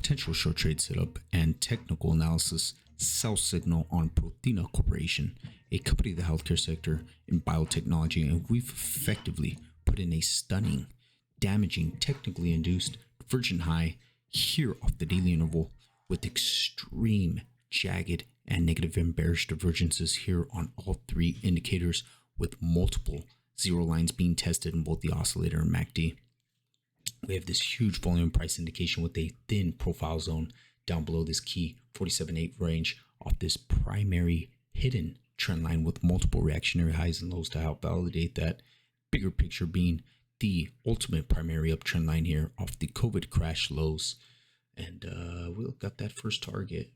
potential short trade setup and technical analysis, sell signal on Prothena Corporation, a company in the healthcare sector in biotechnology, and we've effectively put in a stunning, damaging, technically induced divergent high here off the daily interval with extreme, jagged, and negative and bearish divergences here on all three indicators, with multiple zero lines being tested in both the oscillator and MACD. We have this huge volume price indication with a thin profile zone down below this key 47.8 range off this primary hidden trend line with multiple reactionary highs and lows to help validate that. Bigger picture being the ultimate primary uptrend line here off the COVID crash lows. And we'll got that first target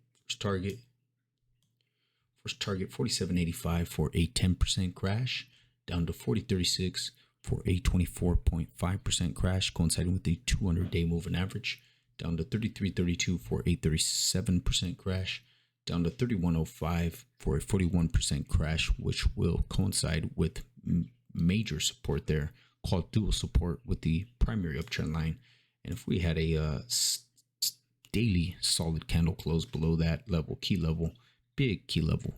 47.85 for a 10% crash, down to 40.36 for a 24.5% crash, coinciding with the 200-day moving average, down to 33.32 for a 37% crash, down to 31.05 for a 41% crash, which will coincide with major support there, called dual support with the primary uptrend line. And if we had a daily solid candle close below that level, key level, big key level,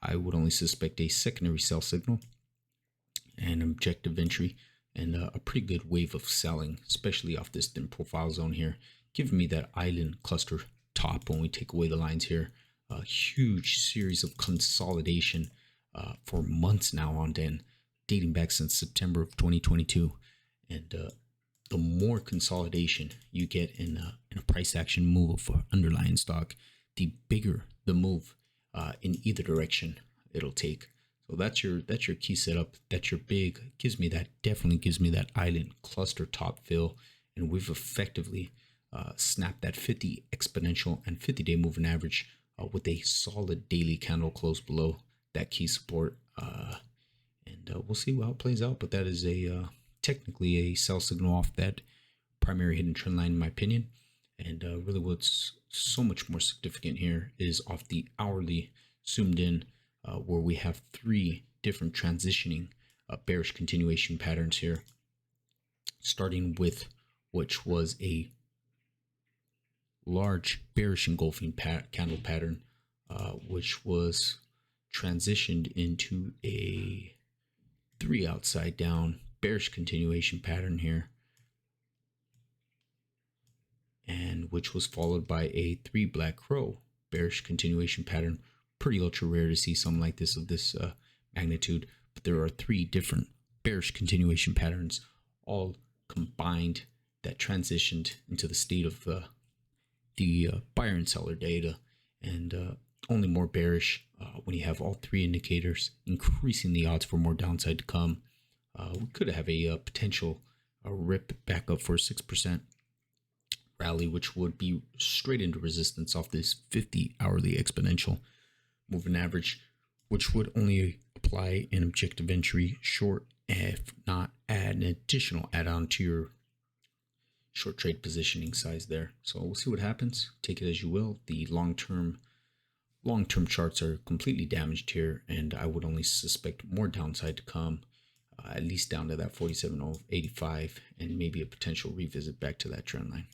I would only suspect a secondary sell signal and objective entry and a pretty good wave of selling, especially off this thin profile zone here, giving me that island cluster top when we take away the lines here. A huge series of consolidation for months now on end, dating back since September of 2022. And the more consolidation you get in a price action move for underlying stock, the bigger the move in either direction it'll take. So that's your key setup. That's your big, definitely gives me that island cluster top fill. And we've effectively snapped that 50 exponential and 50-day moving average with a solid daily candle close below that key support. And we'll see how it plays out. But that is technically a sell signal off that primary hidden trend line, in my opinion. And really what's so much more significant here is off the hourly zoomed in, where we have three different transitioning bearish continuation patterns here, starting with which was a large bearish engulfing candle pattern, which was transitioned into a 3 outside down bearish continuation pattern here, and which was followed by a 3 black crow bearish continuation pattern. Pretty ultra rare to see something like this of this magnitude, but there are 3 different bearish continuation patterns all combined that transitioned into the state of the buyer and seller data, and only more bearish when you have all 3 indicators, increasing the odds for more downside to come. We could have a potential rip back up for a 6% rally, which would be straight into resistance off this 50 hourly exponential moving average, which would only apply an objective entry short, if not add an additional add-on to your short trade positioning size there. So we'll see what happens. Take it as you will. The long-term charts are completely damaged here, and I would only suspect more downside to come, at least down to that 47.85, and maybe a potential revisit back to that trend line.